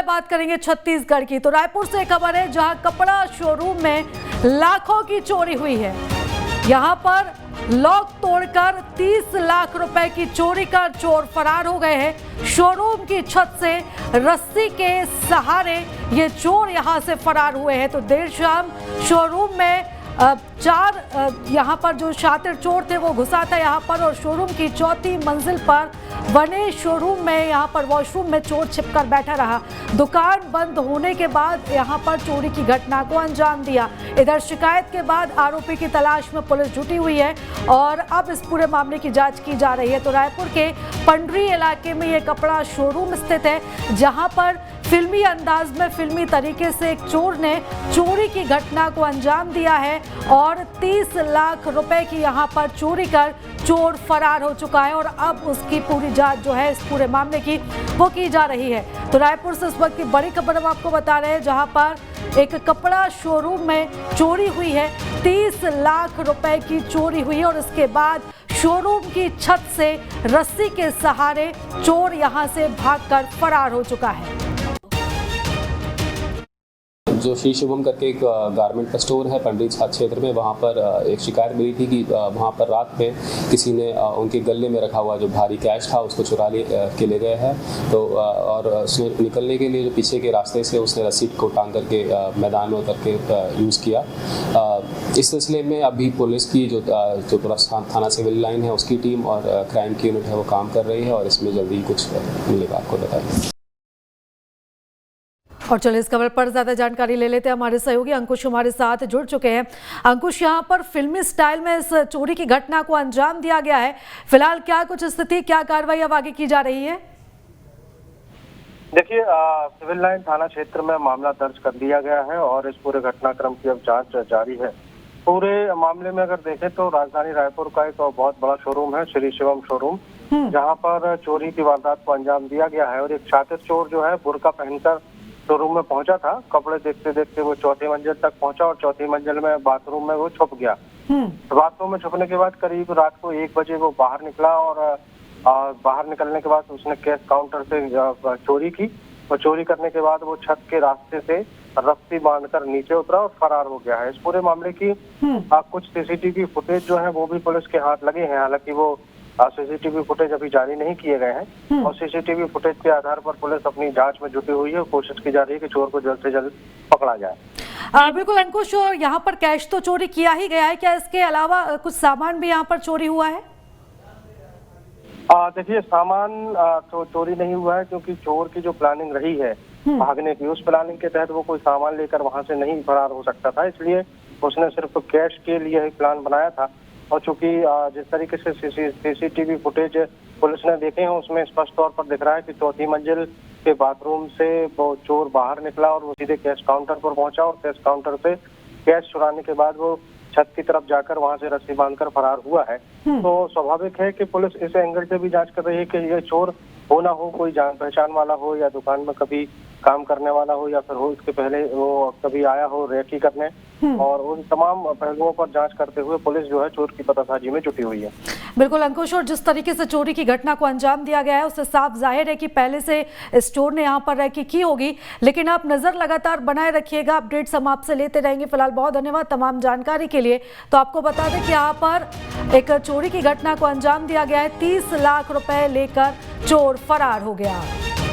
बात करेंगे छत्तीसगढ़ की। तो रायपुर से खबर है जहां कपड़ा शोरूम में लाखों की चोरी हुई है। यहां पर लॉक तोड़कर 30 लाख रुपए की चोरी कर चोर फरार हो गए हैं। शोरूम की छत से रस्सी के सहारे ये चोर यहां से फरार हुए हैं। तो देर शाम शोरूम में यहाँ पर जो शातिर चोर थे वो घुसा था यहाँ पर, और शोरूम की चौथी मंजिल पर बने शोरूम में यहाँ पर वॉशरूम में चोर छिपकर बैठा रहा। दुकान बंद होने के बाद यहाँ पर चोरी की घटना को अंजाम दिया। इधर शिकायत के बाद आरोपी की तलाश में पुलिस जुटी हुई है और अब इस पूरे मामले की जांच की जा रही है। तो रायपुर के पंडरी इलाके में ये कपड़ा शोरूम स्थित है जहाँ पर फिल्मी अंदाज में फिल्मी तरीके से एक चोर ने चोरी की घटना को अंजाम दिया है और 30 लाख रुपए की यहां पर चोरी कर चोर फरार हो चुका है और अब उसकी पूरी जांच जो है इस पूरे मामले की वो की जा रही है। तो रायपुर से इस वक्त की बड़ी खबर हम आपको बता रहे हैं जहां पर एक कपड़ा शोरूम में चोरी हुई है। 30 लाख रुपए की चोरी हुई है और इसके बाद शोरूम की छत से रस्सी के सहारे चोर यहां से भागकर फरार हो चुका है। जो श्री शुभम करके एक गारमेंट का स्टोर है पंडरी क्षेत्र में, वहाँ पर एक शिकायत मिली थी कि वहाँ पर रात में किसी ने उनके गले में रखा हुआ जो भारी कैश था उसको चुरा के ले गए हैं। तो और उसने निकलने के लिए जो पीछे के रास्ते से उसने रस्सी को टांग करके मैदान में उतर के यूज़ किया। इस सिलसिले में अभी पुलिस की जो पूरा थाना सिविल लाइन है उसकी टीम और क्राइम की यूनिट है वो काम कर रही है और इसमें जल्दी कुछ मिलेगा आपको बताएंगे। और चलिए इस खबर पर ज्यादा जानकारी ले लेते हैं। हमारे सहयोगी अंकुश हमारे साथ जुड़ चुके हैं। अंकुश, यहाँ पर फिल्मी स्टाइल में इस चोरी की घटना को अंजाम दिया गया है। फिलहाल क्या कुछ स्थिति, क्या कार्रवाई अब आगे की जा रही है? देखिए, सिविल लाइन थाना क्षेत्र में मामला दर्ज कर दिया गया है और इस पूरे घटनाक्रम की अब जांच जारी है। पूरे मामले में अगर देखें तो राजधानी रायपुर का एक बहुत बड़ा शोरूम है श्री शिवम शोरूम, जहाँ पर चोरी की वारदात को अंजाम दिया गया है। और एक शातिर चोर जो है बुर्का पहनकर शोरूम में पहुंचा था। कपड़े देखते देखते वो चौथी मंजिल तक पहुंचा और चौथी मंजिल में बाथरूम में वो छुप गया। बाथरूम में छुपने के बाद करीब रात को 1 बजे वो बाहर निकला और बाहर निकलने के बाद उसने कैश काउंटर से चोरी की और चोरी करने के बाद वो छत के रास्ते से रस्सी बांधकर नीचे उतरा और फरार हो गया है। इस पूरे मामले की कुछ सीसीटीवी फुटेज जो है वो भी पुलिस के हाथ लगे हैं। हालांकि वो सीसीटीवी फुटेज अभी जारी नहीं किए गए हैं और सीसीटीवी फुटेज के आधार पर पुलिस अपनी जांच में जुटी हुई है। कोशिश की जा रही है कि चोर को जल्द से जल्द पकड़ा जाए। बिल्कुल अंकुश, यहाँ पर कैश तो चोरी किया ही गया है, क्या इसके अलावा कुछ सामान भी यहाँ पर चोरी हुआ है? देखिए, सामान तो चोरी नहीं हुआ है क्योंकि चोर की जो प्लानिंग रही है भागने की, उस प्लानिंग के तहत वो कोई सामान लेकर वहां से नहीं फरार हो सकता था, इसलिए उसने सिर्फ कैश के लिए ही प्लान बनाया था। और चूंकि जिस तरीके से सीसीटीवी फुटेज पुलिस ने देखे हैं उसमें स्पष्ट तौर पर दिख रहा है कि चौथी मंजिल के बाथरूम से वो चोर बाहर निकला और वो सीधे कैश काउंटर पर पहुंचा और कैश काउंटर से कैश चुराने के बाद वो छत की तरफ जाकर वहां से रस्सी बांधकर फरार हुआ है। तो स्वाभाविक है कि पुलिस इस एंगल से भी जांच कर रही है कि ये चोर हो ना हो कोई जान पहचान वाला हो या दुकान में कभी काम करने वाला हो या फिर हो इसके पहले वो कभी आया हो रेकी करने, और उन तमाम पहलुओं पर जांच करते हुए पुलिस जो है चोर की पतासाजी में जुटी हुई है। बिल्कुल अंकुश, और जिस तरीके से चोरी की घटना को अंजाम दिया गया है उससे साफ जाहिर है कि पहले से इस चोर ने यहाँ पर रेकी की होगी। लेकिन आप नजर लगातार बनाए रखिएगा, अपडेट्स हम आपसे लेते रहेंगे। फिलहाल बहुत धन्यवाद तमाम जानकारी के लिए। तो आपको बता दें कि यहाँ पर एक चोरी की घटना को अंजाम दिया गया है। 30 लाख रुपए लेकर चोर फरार हो गया।